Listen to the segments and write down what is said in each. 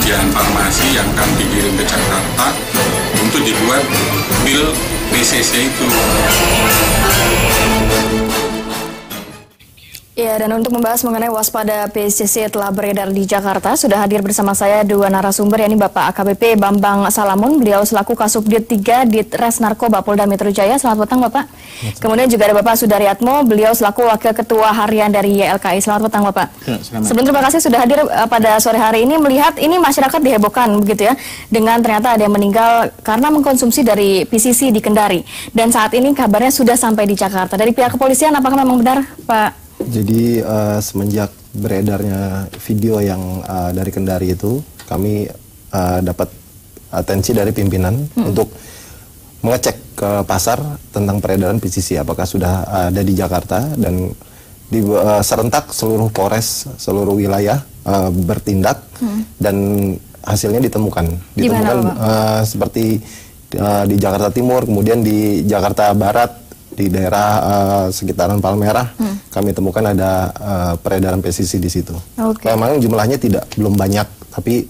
penyediaan farmasi yang akan dikirim ke Jakarta untuk dibuat pil PCC itu. Ya, dan untuk membahas mengenai waspada PCC telah beredar di Jakarta, sudah hadir bersama saya dua narasumber, yakni Bapak AKBP Bambang Salamun, beliau selaku Kasubdit 3 Ditres Narkoba Polda Metro Jaya. Selamat petang, Bapak. Kemudian juga ada Bapak Sudaryatmo, beliau selaku Wakil Ketua Harian dari YLKI. Selamat petang, Bapak. Ya, sebelum terima kasih sudah hadir pada sore hari ini, melihat ini masyarakat dihebohkan begitu ya, dengan ternyata ada yang meninggal karena mengkonsumsi dari PCC di Kendari. Dan saat ini kabarnya sudah sampai di Jakarta. Dari pihak kepolisian, apakah memang benar, Pak? Jadi semenjak beredarnya video yang dari Kendari itu, kami dapat atensi dari pimpinan untuk mengecek ke pasar tentang peredaran PCC, apakah sudah ada di Jakarta, dan di serentak seluruh Polres, seluruh wilayah bertindak dan hasilnya ditemukan. Seperti di Jakarta Timur, kemudian di Jakarta Barat, di daerah sekitaran Palmerah, kami temukan ada peredaran PCC di situ. Memang jumlahnya belum banyak, tapi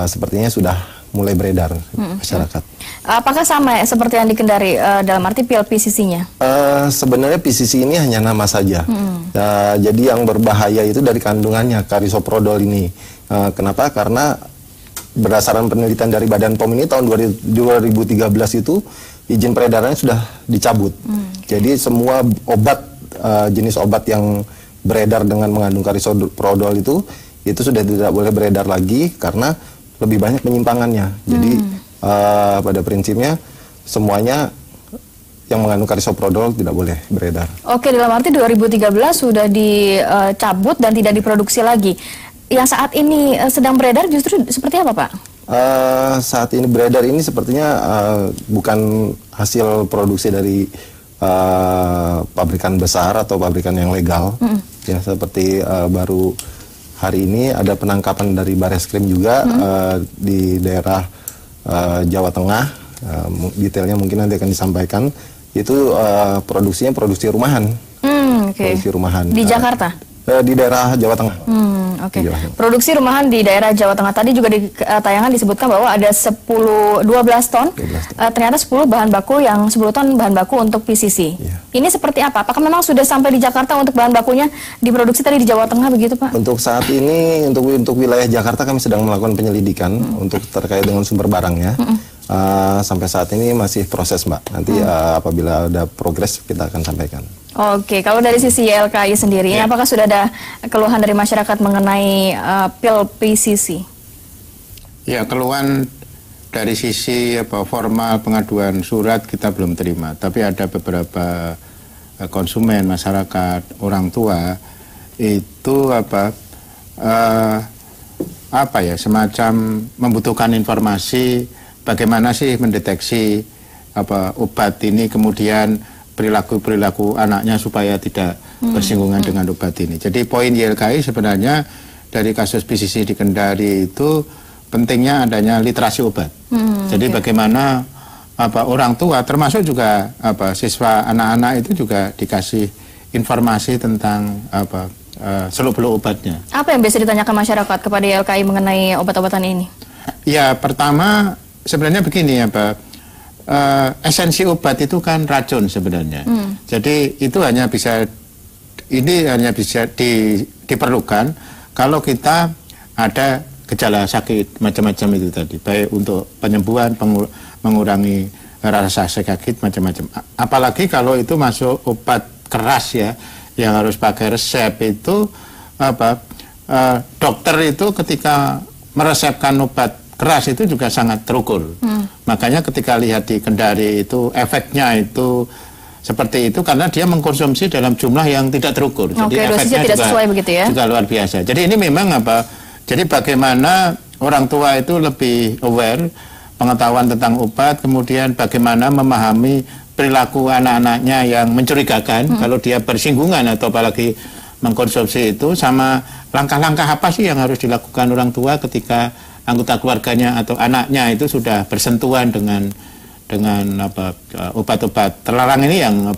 sepertinya sudah mulai beredar masyarakat. Apakah sama seperti yang di Kendari dalam arti pil PCC-nya? Sebenarnya PCC ini hanya nama saja. Jadi yang berbahaya itu dari kandungannya, karisoprodol ini. Kenapa? Karena berdasarkan penelitian dari Badan POM ini tahun 2013 itu izin peredarannya sudah dicabut. Jadi semua obat, jenis obat yang beredar dengan mengandung karisoprodol itu sudah tidak boleh beredar lagi karena lebih banyak penyimpangannya. Jadi pada prinsipnya semuanya yang mengandung karisoprodol tidak boleh beredar. Oke, dalam arti 2013 sudah dicabut dan tidak diproduksi lagi. Yang saat ini sedang beredar justru seperti apa, Pak? Saat ini beredar ini sepertinya bukan hasil produksi dari pabrikan besar atau pabrikan yang legal. Ya, seperti baru hari ini ada penangkapan dari Bareskrim juga di daerah Jawa Tengah. Detailnya mungkin nanti akan disampaikan. Itu produksinya produksi rumahan. Produksi rumahan di Jakarta? Di daerah Jawa Tengah. Produksi rumahan di daerah Jawa Tengah. Tadi juga di tayangan disebutkan bahwa ada 12 ton. Ternyata 10 bahan baku yang 10 ton bahan baku untuk PCC. Ini seperti apa? Apakah memang sudah sampai di Jakarta untuk bahan bakunya diproduksi tadi di Jawa Tengah begitu, Pak? Untuk saat ini untuk wilayah Jakarta kami sedang melakukan penyelidikan untuk terkait dengan sumber barangnya. Sampai saat ini masih proses, Mbak. Nanti apabila ada progres kita akan sampaikan. Oke, kalau dari sisi YLKI sendiri, apakah sudah ada keluhan dari masyarakat mengenai pil PCC? Ya, keluhan dari sisi formal pengaduan surat kita belum terima, tapi ada beberapa konsumen, masyarakat, orang tua itu semacam membutuhkan informasi bagaimana sih mendeteksi obat ini, kemudian perilaku anaknya supaya tidak bersinggungan dengan obat ini. Jadi poin YLKI sebenarnya dari kasus PCC di Kendari itu pentingnya adanya literasi obat. Jadi bagaimana orang tua termasuk juga siswa anak-anak itu juga dikasih informasi tentang seluk-beluk obatnya. Apa yang biasa ditanyakan masyarakat kepada YLKI mengenai obat-obatan ini? Ya, pertama sebenarnya begini esensi obat itu kan racun sebenarnya. Jadi itu hanya bisa diperlukan kalau kita ada gejala sakit macam-macam itu tadi, baik untuk penyembuhan, mengurangi rasa sakit macam-macam. Apalagi kalau itu masuk obat keras ya, yang harus pakai resep itu dokter itu ketika meresepkan obat keras itu juga sangat terukur. Makanya ketika lihat di Kendari itu efeknya itu seperti itu karena dia mengkonsumsi dalam jumlah yang tidak terukur. Jadi efeknya tidak sesuai begitu ya? Juga luar biasa. Jadi ini memang jadi bagaimana orang tua itu lebih aware pengetahuan tentang obat, kemudian bagaimana memahami perilaku anak-anaknya yang mencurigakan kalau dia bersinggungan atau apalagi mengkonsumsi itu, sama langkah-langkah apa sih yang harus dilakukan orang tua ketika anggota keluarganya atau anaknya itu sudah bersentuhan dengan obat-obat terlarang ini, yang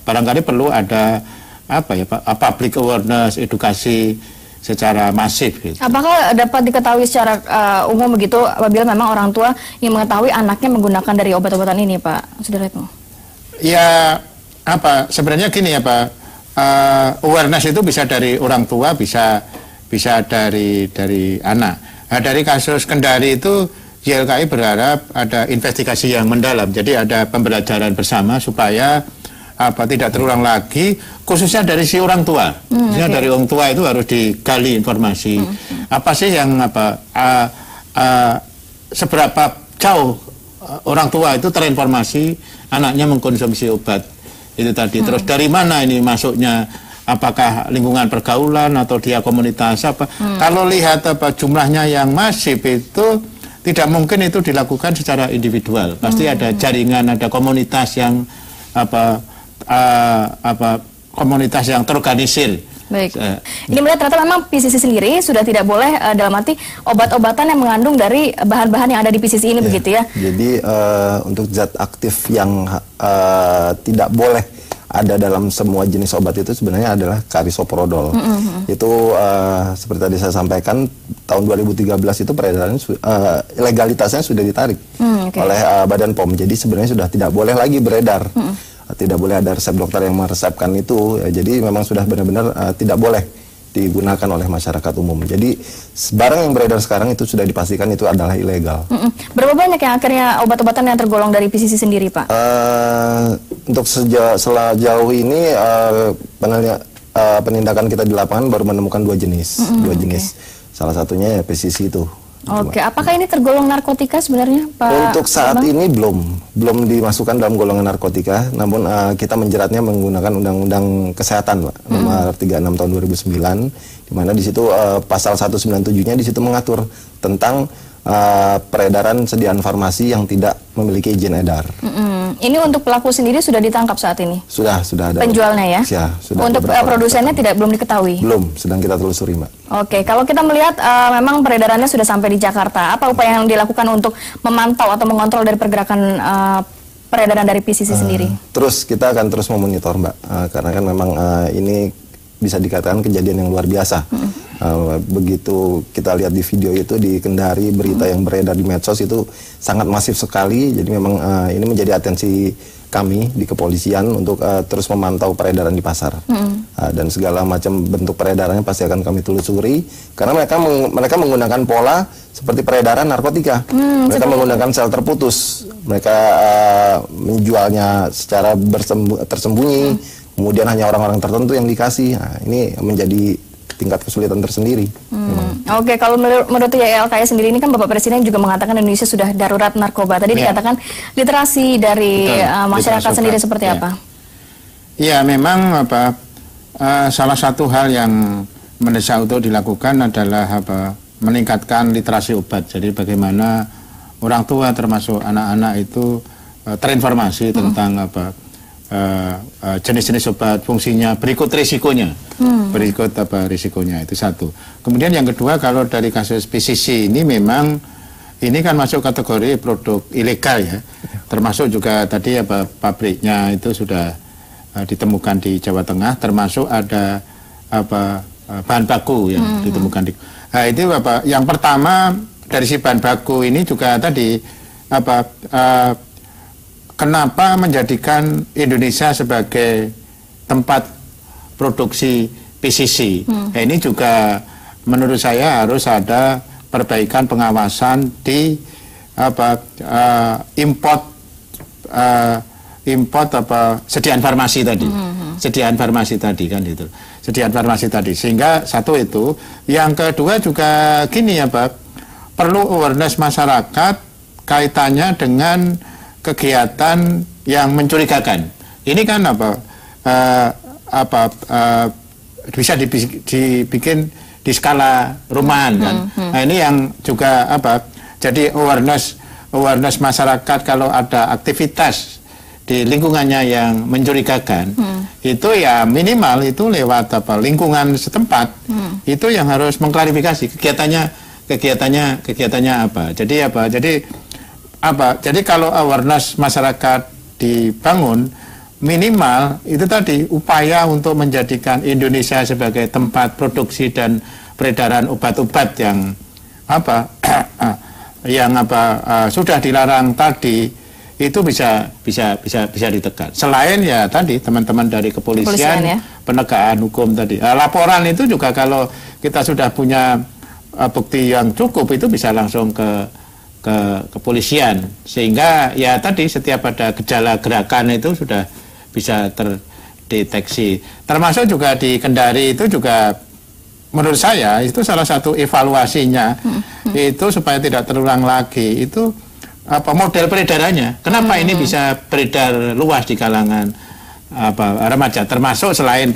barangkali perlu ada public awareness, edukasi secara masif gitu. Apakah dapat diketahui secara umum begitu apabila memang orang tua yang mengetahui anaknya menggunakan dari obat-obatan ini, Pak Sudaretno? Ya, sebenarnya gini ya Pak, awareness itu bisa dari orang tua, bisa dari anak. Nah, dari kasus Kendari itu YLKI berharap ada investigasi yang mendalam, jadi ada pembelajaran bersama supaya tidak terulang lagi, khususnya dari si orang tua. Dari orang tua itu harus digali informasi. Apa sih yang seberapa jauh orang tua itu terinformasi anaknya mengkonsumsi obat itu tadi. Terus dari mana ini masuknya? Apakah lingkungan pergaulan atau dia komunitas apa? Kalau lihat jumlahnya yang masif itu tidak mungkin itu dilakukan secara individual. Pasti ada jaringan, ada komunitas yang komunitas yang terorganisir. Baik. Ini melihat ternyata memang PCC sendiri sudah tidak boleh dalam arti obat-obatan yang mengandung dari bahan-bahan yang ada di PCC ini, begitu ya? Jadi untuk zat aktif yang tidak boleh ada dalam semua jenis obat itu sebenarnya adalah karisoprodol. Itu seperti tadi saya sampaikan, tahun 2013 itu peredaran legalitasnya sudah ditarik oleh Badan POM. Jadi sebenarnya sudah tidak boleh lagi beredar. Tidak boleh ada resep dokter yang meresepkan itu, ya, jadi memang sudah benar-benar tidak boleh digunakan oleh masyarakat umum. Jadi barang yang beredar sekarang itu sudah dipastikan itu adalah ilegal. Berapa banyak yang akhirnya obat-obatan yang tergolong dari PCC sendiri, Pak? Untuk sejauh ini penindakan kita di lapangan baru menemukan dua jenis. Salah satunya ya PCC itu. Apakah ini tergolong narkotika sebenarnya, Pak? Untuk saat ini belum dimasukkan dalam golongan narkotika, namun kita menjeratnya menggunakan Undang-Undang Kesehatan, Pak, nomor 36 tahun 2009, di mana di situ pasal 197-nya di situ mengatur tentang peredaran sediaan farmasi yang tidak memiliki izin edar. Ini untuk pelaku sendiri sudah ditangkap saat ini? Sudah ada. Penjualnya ya? Ya, sudah. Untuk produsennya belum diketahui? Belum, sedang kita telusuri, Mbak. Kalau kita melihat memang peredarannya sudah sampai di Jakarta, apa upaya yang dilakukan untuk memantau atau mengontrol dari pergerakan peredaran dari PCC sendiri? Terus kita akan terus memonitor, Mbak, karena kan memang ini bisa dikatakan kejadian yang luar biasa. Begitu kita lihat di video itu di Kendari, berita yang beredar di medsos itu sangat masif sekali. Jadi memang ini menjadi atensi kami di kepolisian untuk terus memantau peredaran di pasar. Dan segala macam bentuk peredarannya pasti akan kami telusuri, karena mereka menggunakan pola seperti peredaran narkotika. Mereka menggunakan sel terputus. Mereka menjualnya secara tersembunyi. Kemudian hanya orang-orang tertentu yang dikasih. Nah, ini menjadi tingkat kesulitan tersendiri. Kalau menurut YLKI sendiri ini kan Bapak Presiden juga mengatakan Indonesia sudah darurat narkoba. Tadi dikatakan literasi dari masyarakat sendiri seperti apa? Ya, memang salah satu hal yang mendesak untuk dilakukan adalah meningkatkan literasi obat. Jadi bagaimana orang tua termasuk anak-anak itu terinformasi tentang jenis-jenis obat, fungsinya, berikut risikonya. Berikut risikonya, itu satu. Kemudian yang kedua, kalau dari kasus PCC ini memang ini kan masuk kategori produk ilegal ya. Termasuk juga tadi pabriknya itu sudah ditemukan di Jawa Tengah, termasuk ada bahan baku yang ditemukan di. Nah, itu yang pertama dari si bahan baku ini juga tadi kenapa menjadikan Indonesia sebagai tempat produksi PCC? Nah, ini juga menurut saya harus ada perbaikan pengawasan di import sediaan farmasi tadi. Sediaan farmasi tadi kan itu. Sediaan farmasi tadi. Sehingga satu itu, yang kedua juga gini perlu awareness masyarakat kaitannya dengan kegiatan yang mencurigakan. Ini kan bisa dibikin di skala rumahan kan. Nah, ini yang juga jadi awareness masyarakat kalau ada aktivitas di lingkungannya yang mencurigakan, itu ya minimal itu lewat lingkungan setempat, itu yang harus mengklarifikasi kegiatannya apa. Jadi kalau awareness masyarakat dibangun, minimal itu tadi upaya untuk menjadikan Indonesia sebagai tempat produksi dan peredaran obat-obat yang sudah dilarang tadi itu bisa ditekan. Selain ya tadi teman-teman dari kepolisian ya? Penegakan hukum tadi. Laporan itu juga kalau kita sudah punya bukti yang cukup itu bisa langsung ke kepolisian, sehingga ya tadi setiap ada gejala gerakan itu sudah bisa terdeteksi. Termasuk juga di Kendari itu juga menurut saya itu salah satu evaluasinya itu supaya tidak terulang lagi itu model peredarannya. Kenapa ini bisa beredar luas di kalangan remaja, termasuk selain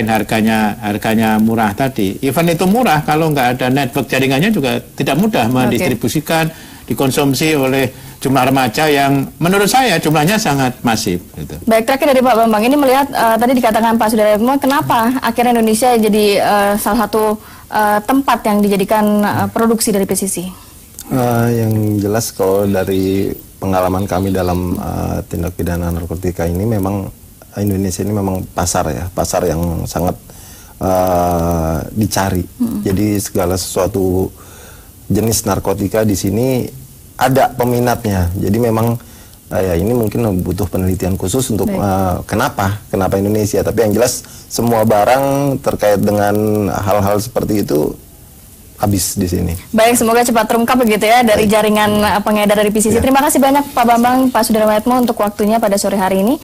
harganya murah tadi. Even itu murah, kalau nggak ada network jaringannya juga tidak mudah mendistribusikan, dikonsumsi oleh jumlah remaja yang menurut saya jumlahnya sangat masif. Gitu. Baik, terakhir dari Pak Bambang, ini melihat tadi dikatakan Pak Sudaryono, kenapa akhirnya Indonesia jadi salah satu tempat yang dijadikan produksi dari PCC? Yang jelas kalau dari pengalaman kami dalam tindak pidana narkotika ini, memang Indonesia ini memang pasar yang sangat dicari. Jadi segala sesuatu jenis narkotika di sini ada peminatnya. Jadi memang ya ini mungkin butuh penelitian khusus untuk kenapa Indonesia. Tapi yang jelas semua barang terkait dengan hal-hal seperti itu habis di sini. Baik, semoga cepat terungkap begitu ya dari jaringan pengedar dari PCC. Terima kasih banyak Pak Bambang, Pak Sudaryono untuk waktunya pada sore hari ini.